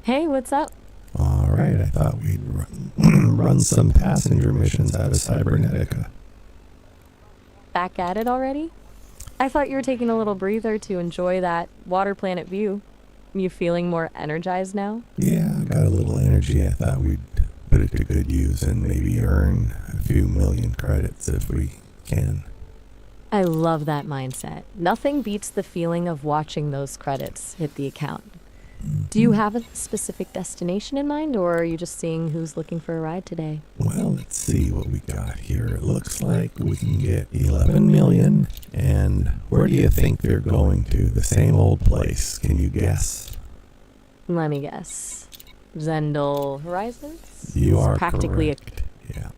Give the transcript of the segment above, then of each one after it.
Hey, what's up? All right, I thought we'd run some passenger missions out of Cybernetica. Back at it already? I thought you were taking a little breather to enjoy that water planet view. You feeling more energized now? Yeah, I got a little energy. I thought we'd put it to good use and maybe earn a few million credits if we can. I love that mindset. Nothing beats the feeling of watching those credits hit the account. Do you have a specific destination in mind, or are you just seeing who's looking for a ride today? Well, let's see what we got here. It looks like we can get 11 million. And where do you think they're going to? The same old place. Can you guess? Let me guess. Zendel Horizons? You are practically correct. Yeah.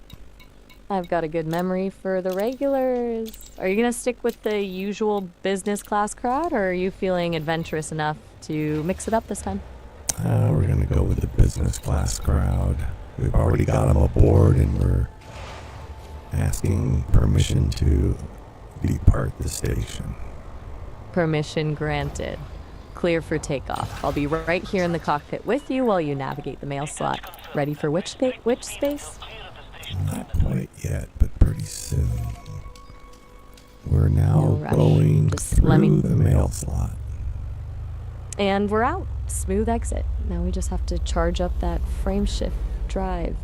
I've got a good memory for the regulars. Are you gonna stick with the usual business class crowd, or are you feeling adventurous enough to mix it up this time? We're going to go with the business class crowd. We've already got them aboard and we're asking permission to depart the station. Permission granted. Clear for takeoff. I'll be right here in the cockpit with you while you navigate the mail slot. Ready for which space? Not quite yet, but pretty soon. We're now No rush. going Just through the mail slot. And we're out. Smooth exit. Now we just have to charge up that frame shift drive.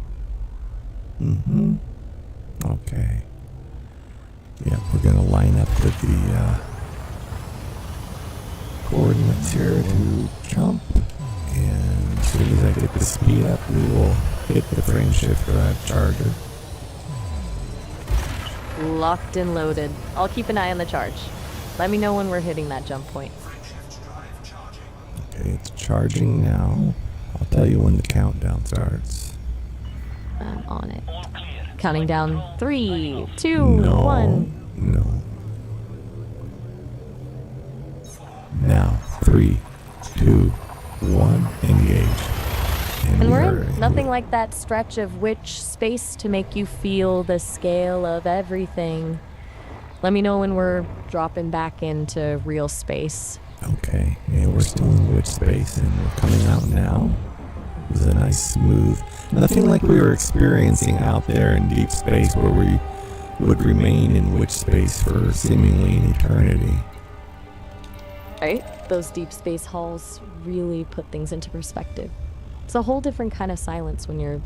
Mm-hmm. Okay. Yeah, we're going to line up with the coordinates here to jump. And as soon as I get the speed up, we will hit the frame shift drive charger. Locked and loaded. I'll keep an eye on the charge. Let me know when we're hitting that jump point. Okay, it's charging now. I'll tell you when the countdown starts. I'm on it. Counting down 3, 2, No. 1. No. Now, 3, 2, 1, engage. And we're in. Nothing like that stretch of which space to make you feel the scale of everything. Let me know when we're dropping back into real space. Okay, yeah, we're still in witch space and we're coming out now. It was a nice smooth, nothing like we were experiencing out there in deep space where we would remain in witch space for seemingly an eternity. Right? Those deep space halls really put things into perspective. It's a whole different kind of silence when you're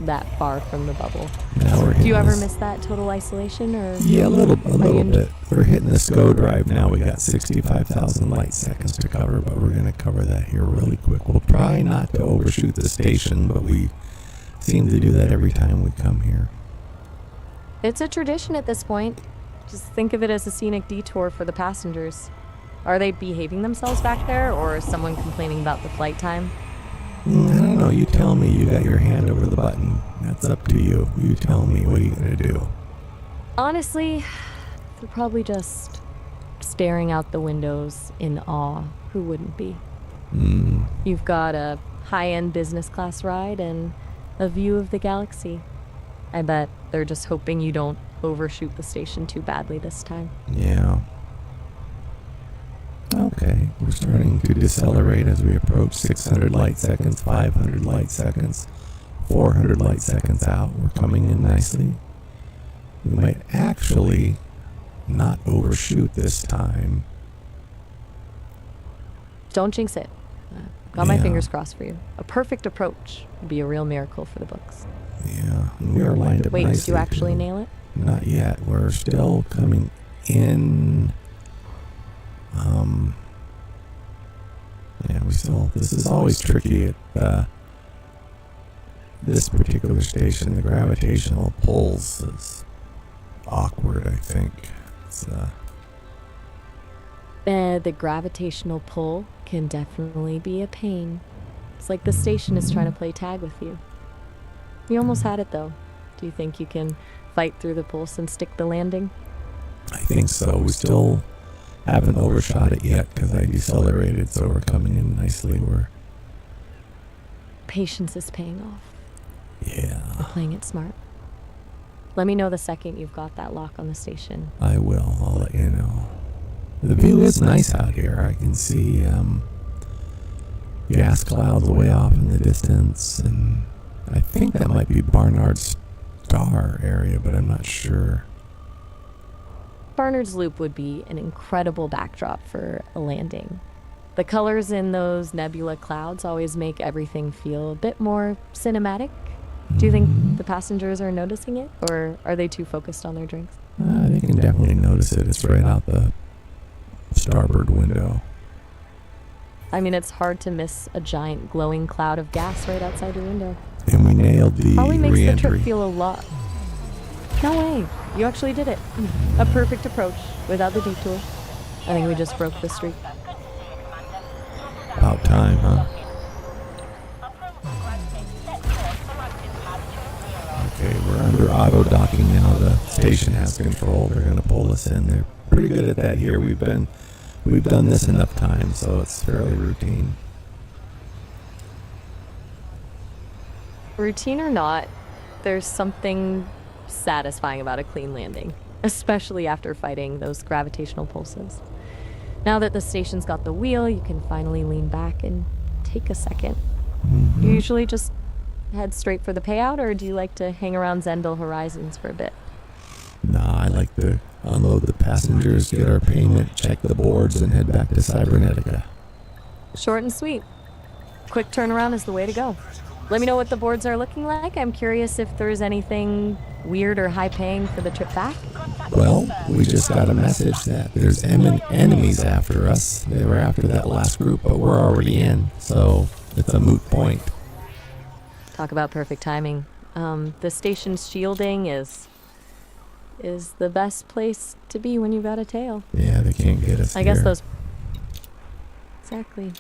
that far from the bubble. Now we're Do you ever this- miss that total isolation, or? Yeah, a little bit. We're hitting the SCO drive now. We got 65,000 light seconds to cover, but we're going to cover that here really quick. We'll try not to overshoot the station, but we seem to do that every time we come here. It's a tradition at this point. Just think of it as a scenic detour for the passengers. Are they behaving themselves back there, or is someone complaining about the flight time? I don't know. You tell me. You got your hand over the button. That's up to you. You tell me. What are you going to do? Honestly, they're probably just staring out the windows in awe. Who wouldn't be? You've got a high-end business class ride and a view of the galaxy. I bet they're just hoping you don't overshoot the station too badly this time. Yeah. Okay, we're starting to decelerate as we approach 600 light seconds, 500 light seconds, 400 light seconds out. We're coming in nicely. We might actually not overshoot this time. Don't jinx it. Got my Yeah. fingers crossed for you. A perfect approach would be a real miracle for the books. Yeah, and we are lined up Wait, nicely. did you actually too. nail it? Not yet. We're still coming in. Yeah, this is always tricky at this particular station. The gravitational pulse is awkward, I think. The gravitational pull can definitely be a pain. It's like the station is trying to play tag with you. You almost had it, though. Do you think you can fight through the pulse and stick the landing? I think so. We still haven't overshot it yet because I decelerated, so we're coming in nicely. Patience is paying off. Yeah, You're playing it smart. Let me know the second you've got that lock on the station. I will. I'll let you know. The view is nice out here. I can see gas clouds way off in the distance, and I think that might be Barnard Star area, but I'm not sure. Barnard's Loop would be an incredible backdrop for a landing. The colors in those nebula clouds always make everything feel a bit more cinematic. Do you think the passengers are noticing it, or are they too focused on their drinks? They can definitely notice it. It's right out the starboard window. I mean, it's hard to miss a giant glowing cloud of gas right outside your window. And we nailed the Probably makes the re-entry. trip feel a lot. No way. You actually did it. A perfect approach without the detour. I think we just broke the streak. About time, huh? Okay, we're under auto docking now. The station has control. They're going to pull us in. They're pretty good at that here. We've done this enough times, so it's fairly routine. Routine or not, there's something satisfying about a clean landing, especially after fighting those gravitational pulses. Now that the station's got the wheel, you can finally lean back and take a second. You usually just head straight for the payout, or do you like to hang around Zendel Horizons for a bit? Nah, I like to unload the passengers, get our payment, check the boards, and head back to Cybernetica. Short and sweet. Quick turnaround is the way to go. Let me know what the boards are looking like. I'm curious if there's anything weird or high-paying for the trip back. Well, we just got a message that there's enemies after us. They were after that last group, but we're already in, so it's a moot point. Talk about perfect timing. The station's shielding is the best place to be when you've got a tail. Yeah, they can't get us I guess here. those... Exactly.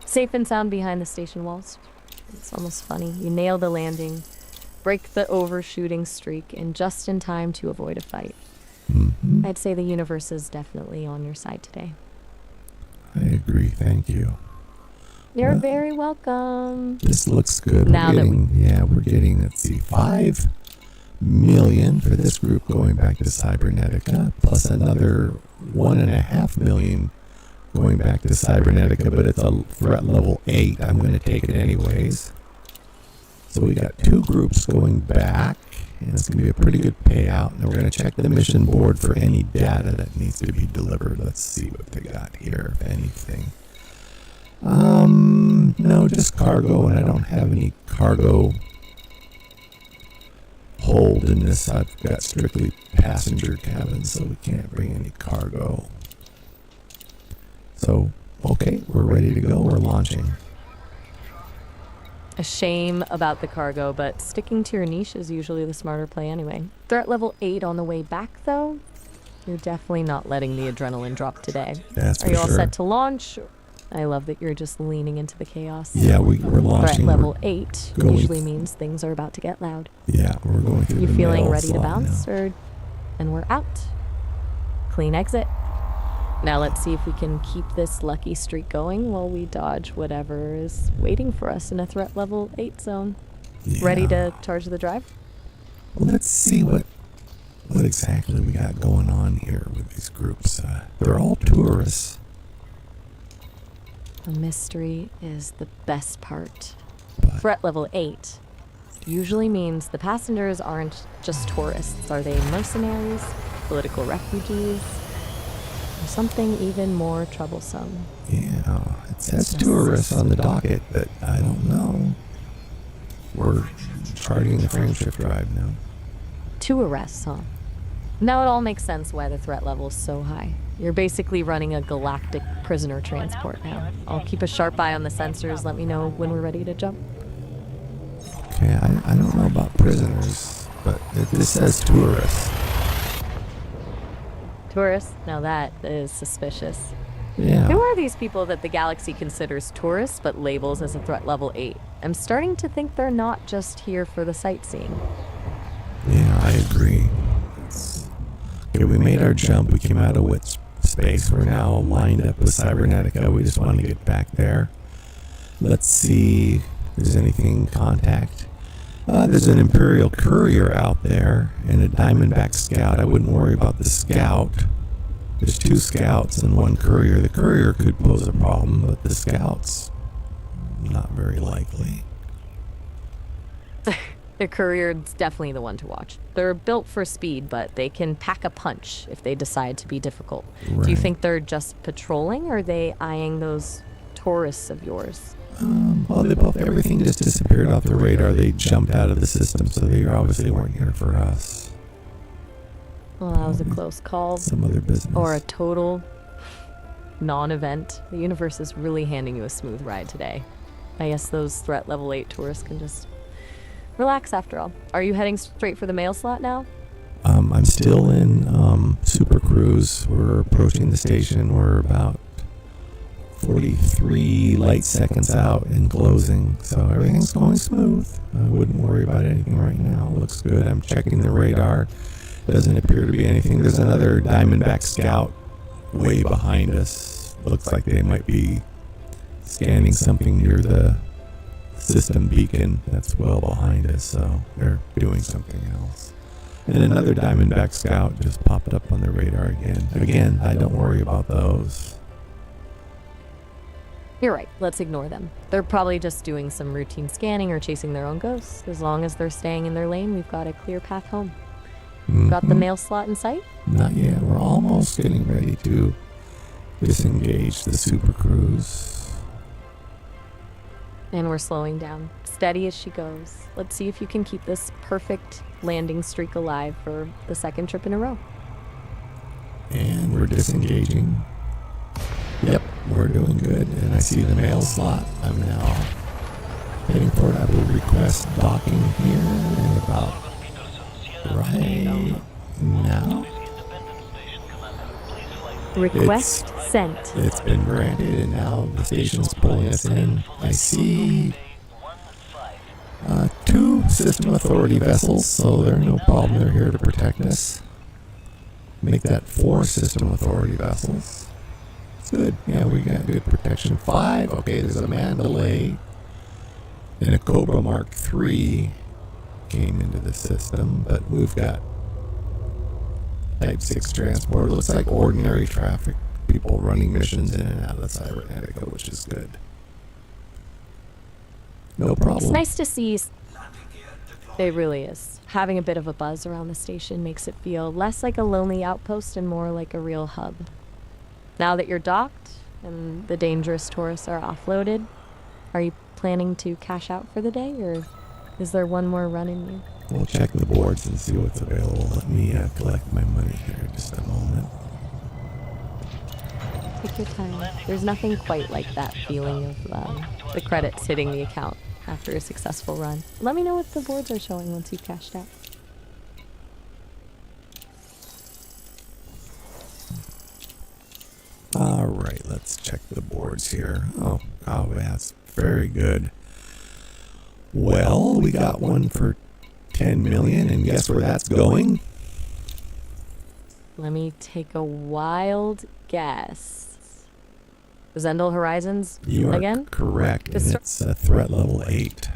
Safe and sound behind the station walls. It's almost funny. You nail the landing, break the overshooting streak, and just in time to avoid a fight. Mm-hmm. I'd say the universe is definitely on your side today. I agree, thank you. You're Well, very welcome. This looks good. Now that we're getting, let's see, 5 million for this group going back to Cybernetica, plus another 1.5 million going back to Cybernetica, but it's a threat level 8. I'm going to take it anyways. So we got 2 groups going back, and it's going to be a pretty good payout. And we're going to check the mission board for any data that needs to be delivered. Let's see what they got here, if anything. No, just cargo, and I don't have any cargo hold in this. I've got strictly passenger cabin, so we can't bring any cargo. So, okay, we're ready to go. We're launching. A shame about the cargo, but sticking to your niche is usually the smarter play anyway. Threat level 8 on the way back, though. You're definitely not letting the adrenaline drop today. That's Are for you all sure. set to launch? I love that you're just leaning into the chaos. Yeah, we're launching. Threat level We're 8 going- usually means things are about to get loud. Yeah, we're going through You the feeling mail ready to slot bounce, now. and we're out. Clean exit. Now let's see if we can keep this lucky streak going while we dodge whatever is waiting for us in a threat level 8 zone. Yeah. Ready to charge the drive? Well, let's see what exactly we got going on here with these groups. They're all tourists. The mystery is the best part. But Threat level 8 usually means the passengers aren't just tourists. Are they mercenaries, political refugees, or something even more troublesome? yeah, it says tourists on the docket, but I don't know. We're charting the frame shift drive now. 2 arrests, huh? Now it all makes sense why the threat level is so high. You're basically running a galactic prisoner transport now. I'll keep a sharp eye on the sensors. Let me know when we're ready to jump. Okay, I don't know about prisoners, but this says tourists. Tourists? Now that is suspicious. Yeah. Who are these people that the galaxy considers tourists but labels as a threat level 8? I'm starting to think they're not just here for the sightseeing. Yeah, I agree. Okay, we made our jump. We came out of wit space. We're now lined up with Cybernetica. We just want to get back there. Let's see if there's anything in contact. There's an Imperial courier out there and a Diamondback scout. I wouldn't worry about the scout. There's 2 scouts and 1 courier. The courier could pose a problem, but the scouts not very likely. The Courier's definitely the one to watch. They're built for speed, but they can pack a punch if they decide to be difficult. Right. Do you think they're just patrolling, or are they eyeing those tourists of yours? Well, everything just disappeared off the radar. They jumped out of the system, so they obviously weren't here for us. Well, that was a close call. Some other business. Or a total non-event. The universe is really handing you a smooth ride today. I guess those threat level 8 tourists can just relax after all. Are you heading straight for the mail slot now? I'm still in Super Cruise. We're approaching the station. We're about 43 light seconds out in closing, so everything's going smooth. I wouldn't worry about anything right now. It looks good. I'm checking the radar. Doesn't appear to be anything. There's another Diamondback Scout way behind us. Looks like they might be scanning something near the system beacon that's well behind us, so they're doing something else. And another Diamondback Scout just popped up on the radar again. Again, I don't worry about those. You're right. Let's ignore them. They're probably just doing some routine scanning or chasing their own ghosts. As long as they're staying in their lane, we've got a clear path home. Got the mail slot in sight? Not yet. We're almost getting ready to disengage the Super Cruise. And we're slowing down. Steady as she goes. Let's see if you can keep this perfect landing streak alive for the second trip in a row. And we're disengaging. Yep, we're doing good. And I see the mail slot. I'm now heading for it. I will request docking here in about right now. Request sent. It's been granted, and now the station's pulling us in. I see 2 System Authority vessels, so they're no problem. They're here to protect us. Make that 4 System Authority vessels. It's good. Yeah, we got good protection. 5. Okay, there's a Mandalay and a Cobra Mark III came into the system, but we've got Type 6 transport. It looks like ordinary traffic. People running missions in and out of the Cybernetica, which is good. No problem. It's nice to see. It really is. Having a bit of a buzz around the station makes it feel less like a lonely outpost and more like a real hub. Now that you're docked and the dangerous tourists are offloaded, are you planning to cash out for the day, or is there one more run in you? We'll check the boards and see what's available. Let me collect my money here just a moment. Take your time. There's nothing quite like that feeling of the credits hitting the account after a successful run. Let me know what the boards are showing once you've cashed out. All right, let's check the boards here. Oh, that's very good. Well, we got one for 10 million, and guess where that's going? Let me take a wild guess. Zendel Horizons You are again? correct, and it's threat level 8.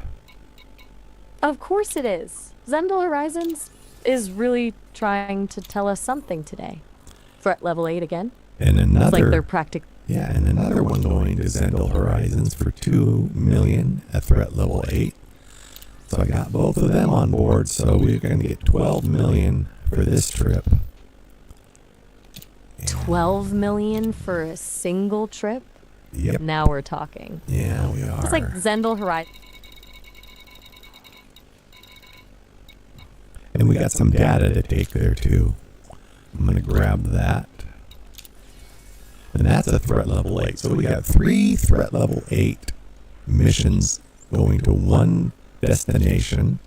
Of course it is. Zendel Horizons is really trying to tell us something today. Threat level 8 again? And another, it's like they're practically... Yeah, and another one going to Zendel Horizons for 2 million at threat level 8. So I got both of them on board, so we're going to get 12 million for this trip. 12 million for a single trip? Yep. Now we're talking. Yeah, we are. It's like Zendel Horizons. And we got some data to take there too. I'm going to grab that. And that's a threat level 8. So we got 3 threat level 8 missions going to one destination.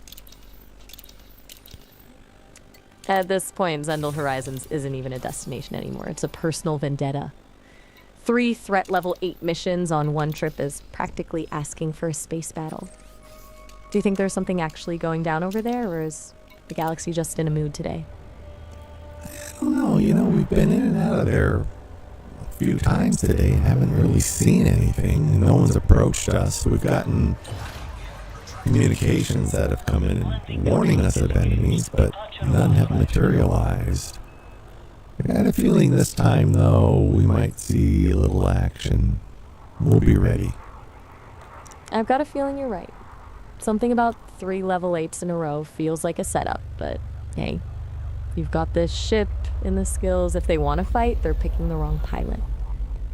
At this point, Zendel Horizons isn't even a destination anymore. It's a personal vendetta. 3 threat level 8 missions on one trip is practically asking for a space battle. Do you think there's something actually going down over there, or is the galaxy just in a mood today? I don't know. We've been in and out of there a few times today and haven't really seen anything. No one's approached us. We've gotten communications that have come in and warning us of enemies, but none have materialized. I got a feeling this time, though, we might see a little action. We'll be ready. I've got a feeling you're right. Something about 3 level 8s in a row feels like a setup, but hey, you've got this ship and the skills. If they want to fight, they're picking the wrong pilot.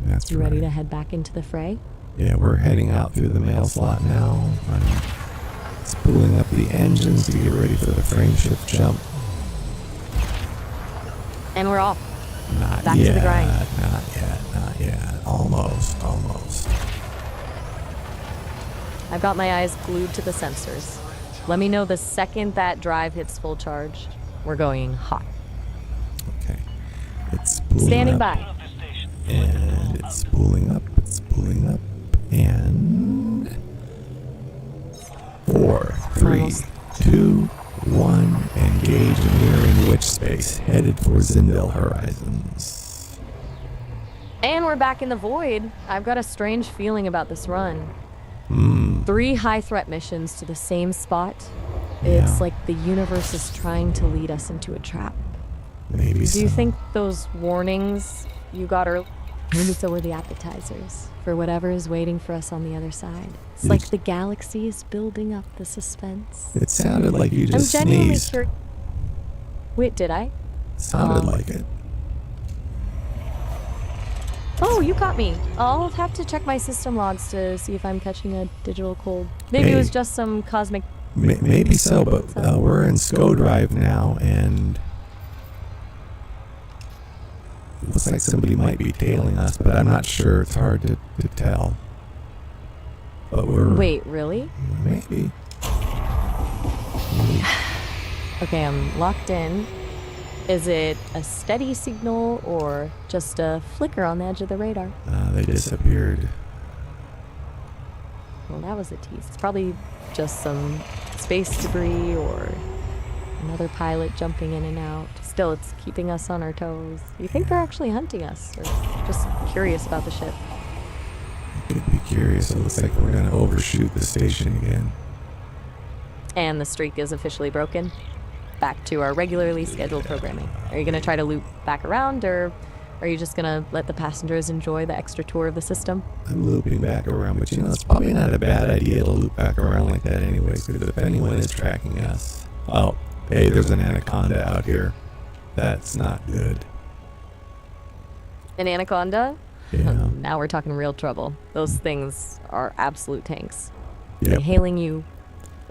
That's You right. ready to head back into the fray? Yeah, we're heading out through the mail slot now. I'm spooling up the engines to get ready for the frame shift jump. And we're off. Not Back yet, to the grind. not yet. Almost. I've got my eyes glued to the sensors. Let me know the second that drive hits full charge. We're going hot. Okay. It's spooling Standing up. by. And it's spooling up, and 4, 3, Almost. 2, 1, engage, and we're in witch space, headed for Zindel Horizons. And we're back in the void. I've got a strange feeling about this run. 3 high-threat missions to the same spot. Yeah. It's like the universe is trying to lead us into a trap. Maybe so. Do you think those warnings you got earlier, maybe so were the appetizers for whatever is waiting for us on the other side? It's like the galaxy is building up the suspense. It sounded like you just I'm genuinely sneezed. curious. Wait, did I? Sounded like it. Oh, you caught me. I'll have to check my system logs to see if I'm catching a digital cold. Maybe it was Hey. just some cosmic... Maybe so, but we're in SCO Drive now, and it looks like somebody might be tailing us, but I'm not sure. It's hard to tell. But we're... Wait, really? Maybe. Okay, I'm locked in. Is it a steady signal or just a flicker on the edge of the radar? They disappeared. Well, that was a tease. It's probably just some space debris or another pilot jumping in and out. Still, it's keeping us on our toes. You think they're actually hunting us or just curious about the ship? Could be curious. It looks like we're going to overshoot the station again. And the streak is officially broken. Back to our regularly scheduled programming. Are you going to try to loop back around, or are you just going to let the passengers enjoy the extra tour of the system? I'm looping back around, but it's probably not a bad idea to loop back around like that anyway, because if anyone is tracking us... Oh, hey, there's an anaconda out here. That's not good. An anaconda? Yeah. Now we're talking real trouble. Those things are absolute tanks. Are Yep. they hailing you,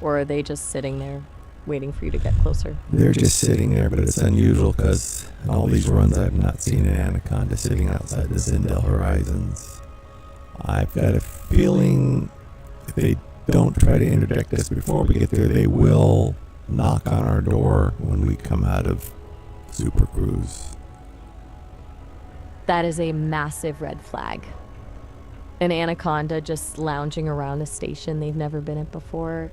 or are they just sitting there waiting for you to get closer? They're just sitting there, but it's unusual because in all these runs I've not seen an anaconda sitting outside the Zindel Horizons. I've got a feeling if they don't try to interdict us before we get there, they will knock on our door when we come out of Super Cruise. That is a massive red flag. An anaconda just lounging around a station they've never been at before.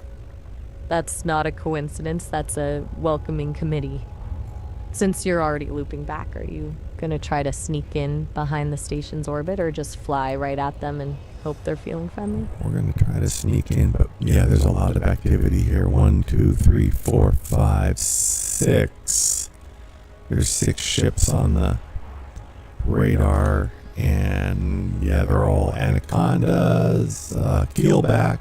That's not a coincidence. That's a welcoming committee. Since you're already looping back, are you going to try to sneak in behind the station's orbit or just fly right at them and hope they're feeling friendly? We're going to try to sneak in, but yeah, there's a lot of activity here. 1, 2, 3, 4, 5, 6. There's 6 ships on the radar, and yeah, they're all anacondas, keelback,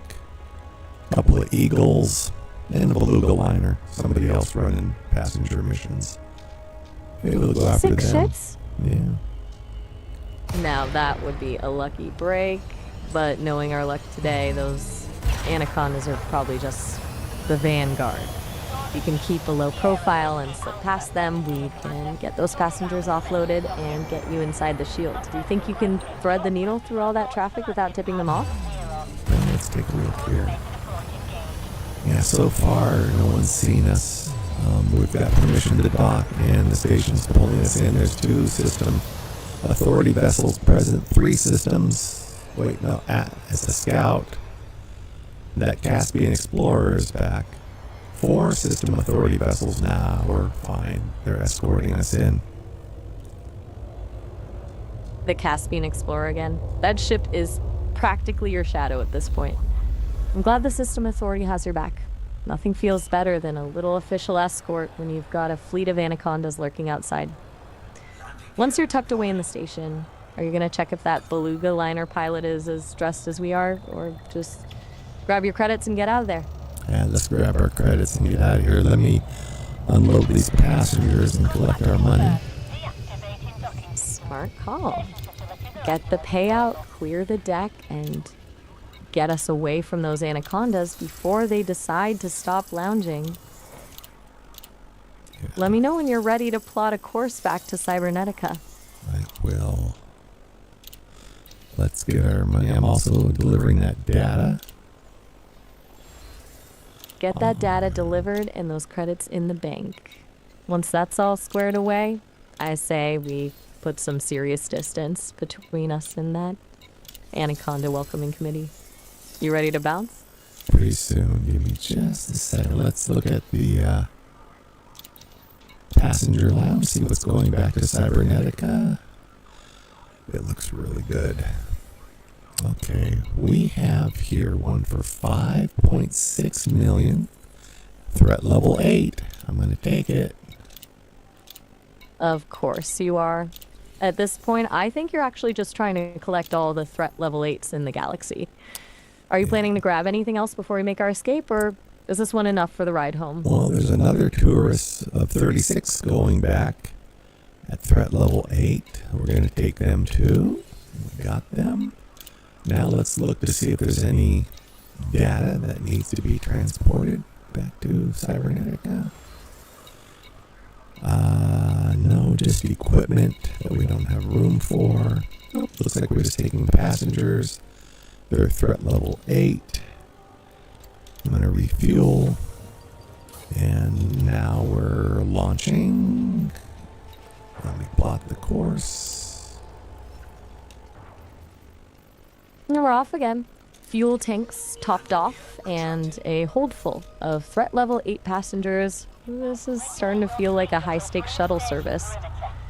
a couple of eagles, and a beluga liner. Somebody else running passenger missions. Maybe we'll go after 6 them. ships? Yeah. Now that would be a lucky break, but knowing our luck today, those anacondas are probably just the vanguard. If you can keep a low profile and slip past them, we can get those passengers offloaded and get you inside the shield. Do you think you can thread the needle through all that traffic without tipping them off? Well, let's take a look here. Yeah, so far, no one's seen us. We've got permission to dock, and the station's pulling us in. There's 2 system authority vessels present, 3 systems. Wait, no, it's a scout. That Caspian Explorer is back. 4 system authority vessels. Nah, we're fine. They're escorting us in. The Caspian Explorer again. That ship is practically your shadow at this point. I'm glad the system authority has your back. Nothing feels better than a little official escort when you've got a fleet of anacondas lurking outside. Once you're tucked away in the station, are you going to check if that beluga liner pilot is as dressed as we are, or just Grab your credits and get out of there. And let's grab our credits and get out of here. Let me unload these passengers and collect our money. Smart call. Get the payout, clear the deck, and get us away from those anacondas before they decide to stop lounging. Yeah. Let me know when you're ready to plot a course back to Cybernetica. I will. Let's get our money. I'm also delivering that data. Get that data delivered and those credits in the bank. Once that's all squared away, I say we put some serious distance between us and that Anaconda welcoming committee. You ready to bounce? Pretty soon. Give me just a second. Let's look at the passenger lounge, see what's going back to Cybernetica. It looks really good. Okay, we have here one for 5.6 million. Threat level 8. I'm going to take it. Of course you are. At this point, I think you're actually just trying to collect all the threat level 8s in the galaxy. Are you planning to grab anything else before we make our escape, or is this one enough for the ride home? Well, there's another tourist of 36 going back at threat level 8. We're going to take them too. We got them. Now let's look to see if there's any data that needs to be transported back to Cybernetica. No, just equipment that we don't have room for. Nope, looks like we're just taking passengers. They're threat level 8. I'm going to refuel. And now we're launching. Let me plot the course. And we're off again. Fuel tanks topped off and a hold full of threat level 8 passengers. This is starting to feel like a high-stakes shuttle service.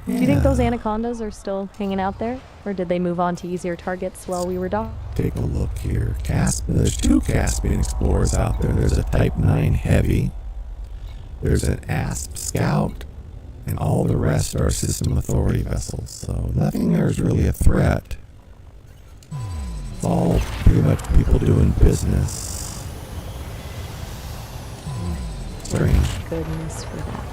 Do you think those anacondas are still hanging out there? Or did they move on to easier targets while we were docked? Take a look here. There's 2 Caspian Explorers out there. There's a Type 9 Heavy. There's an ASP Scout. And all the rest are System Authority vessels. So nothing there is really a threat. It's all pretty much people doing business. Strange. Goodness for that.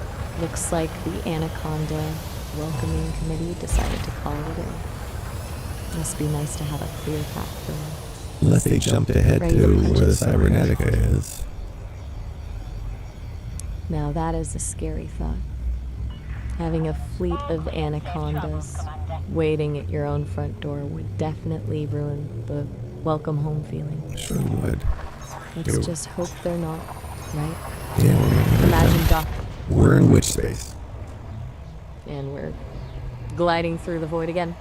Looks like the Anaconda welcoming committee decided to call it in. Must be nice to have a clear path for them. Unless they jumped ahead Right, to I where the just- Cybernetica is. Now that is a scary thought. Having a fleet of anacondas waiting at your own front door would definitely ruin the welcome home feeling. Sure would. Let's Yo. just hope they're not, right? Yeah, we're gonna hit Imagine them. Doc We're in which space? and we're gliding through the void again.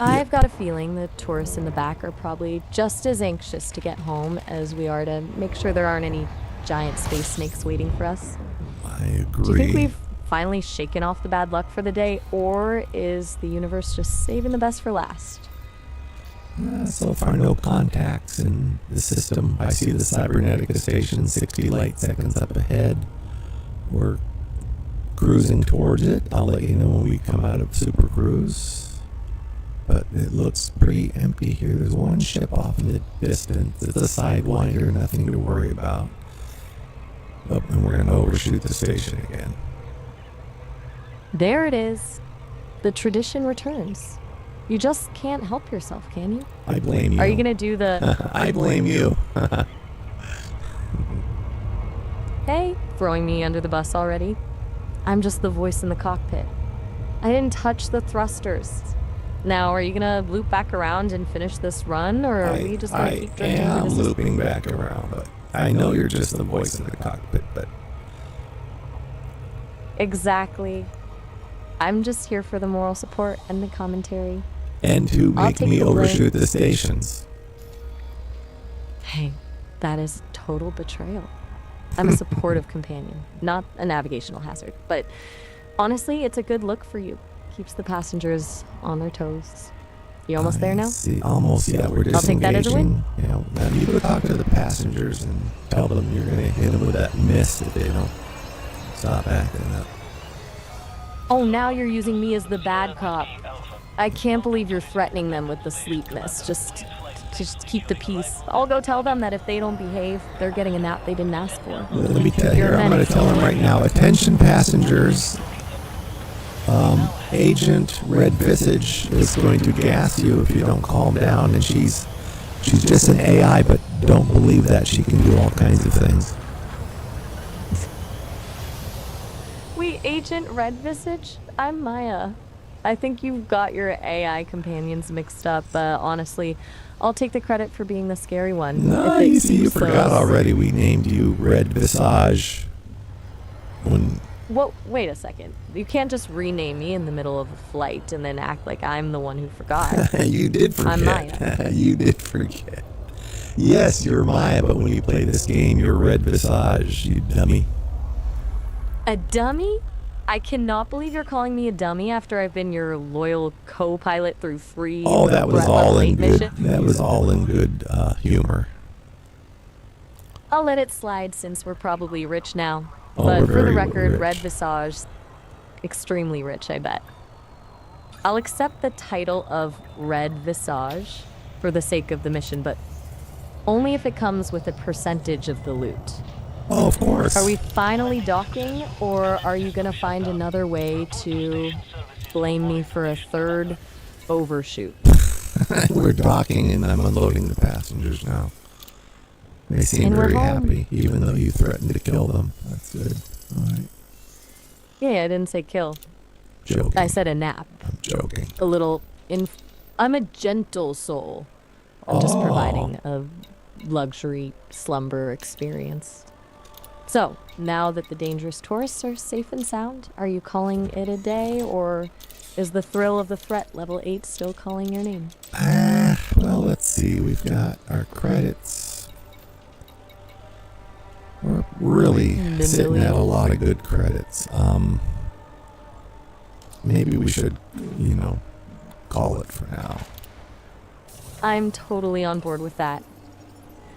I've got a feeling the tourists in the back are probably just as anxious to get home as we are to make sure there aren't any giant space snakes waiting for us. I agree. Do you think we've finally shaken off the bad luck for the day, or is the universe just saving the best for last? So far, no contacts in the system. I see the Cybernetica station 60 light seconds up ahead. We're cruising towards it. I'll let you know when we come out of Super Cruise. But it looks pretty empty here. There's one ship off in the distance. It's a Sidewinder, nothing to worry about. Oh, and we're going to overshoot the station again. There it is. The tradition returns. You just can't help yourself, can you? I blame you. Are you gonna do the I blame you. hey, throwing me under the bus already? I'm just the voice in the cockpit. I didn't touch the thrusters. Now, are you gonna loop back around and finish this run, or are we just gonna I keep drifting am through the system? looping back around, but I know you're just the voice in the cockpit, but Exactly. I'm just here for the moral support and the commentary. and to I'll make take me the blame. overshoot the stations. Hey, that is total betrayal. I'm a supportive companion, not a navigational hazard. But honestly, it's a good look for you. Keeps the passengers on their toes. You almost there now? See, almost, yeah, we're disengaging. I'll take that as a win. Yeah, now you go talk to the passengers and tell them you're going to hit them with that mist if they don't stop acting up. Oh, now you're using me as the bad cop. I can't believe you're threatening them with the sleep mist. Just just keep the peace. I'll go tell them that if they don't behave, they're getting a nap they didn't ask for. Let me tell you, You're a I'm going to menace. tell him right now. Attention passengers. Agent Red Visage is going to gas you if you don't calm down. And she's just an AI, but don't believe that. She can do all kinds of things. Wait, Agent Red Visage? I'm Maya. I think you've got your AI companions mixed up. Honestly, I'll take the credit for being the scary one. Nice. You forgot already. We named you Red Visage. Whoa, wait a second. You can't just rename me in the middle of a flight and then act like I'm the one who forgot. You did forget. I'm Maya. You did forget. Yes, you're Maya, but when you play this game, you're Red Visage, you dummy. A dummy? I cannot believe you're calling me a dummy after I've been your loyal co-pilot through 3. Oh, that was all in good. missions. That was all in good humor. I'll let it slide since we're probably rich now. Oh, But we're for the very record, rich. Red Visage, extremely rich, I bet. I'll accept the title of Red Visage for the sake of the mission, but only if it comes with a percentage of the loot. Oh, of course. Are we finally docking, or are you going to find another way to blame me for a third overshoot? We're docking and I'm unloading the passengers now. They seem And we're very home. happy, even though you threatened to kill them. That's good. All right. Yeah, I didn't say kill. Joking. I said a nap. I'm joking. A little I'm a gentle soul. I'm just Oh. providing a luxury slumber experience. So, now that the dangerous tourists are safe and sound, are you calling it a day, or is the thrill of the threat level 8 still calling your name? Well, let's see. We've got our credits. We're really The sitting at a millions. lot of good credits. Maybe we should, call it for now. I'm totally on board with that.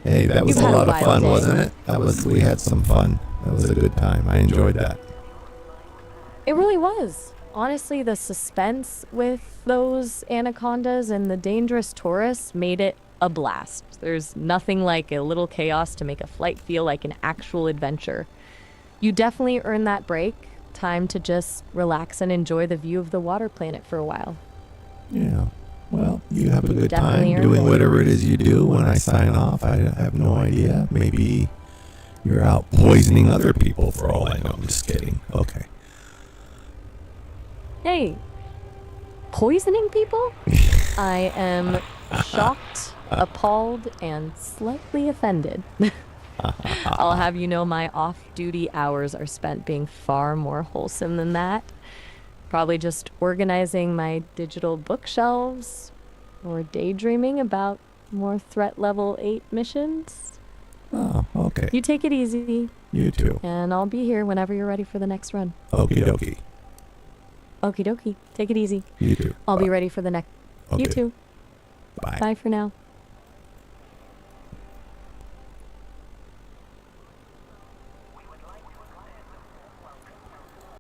Hey, that was You've a had a lot of wild fun, day. wasn't it? We had some fun. That was a good time. I enjoyed that. It really was. Honestly, the suspense with those anacondas and the dangerous tourists made it a blast. There's nothing like a little chaos to make a flight feel like an actual adventure. You definitely earned that break. Time to just relax and enjoy the view of the water planet for a while. Yeah. Well, you have a good Definitely time earned doing it. whatever it is you do. When I sign off, I have no idea. Maybe you're out poisoning other people for all I know. I'm just kidding. Okay. Hey, poisoning people? I am shocked, appalled, and slightly offended. I'll have you know my off-duty hours are spent being far more wholesome than that. Probably just organizing my digital bookshelves or daydreaming about more threat level 8 missions. Oh, okay. You take it easy, You too. and I'll be here whenever you're ready for the next run. Okie dokie. Okie dokie. Take it easy. You too. I'll be ready for the next. Okay. You too. Bye. Bye for now.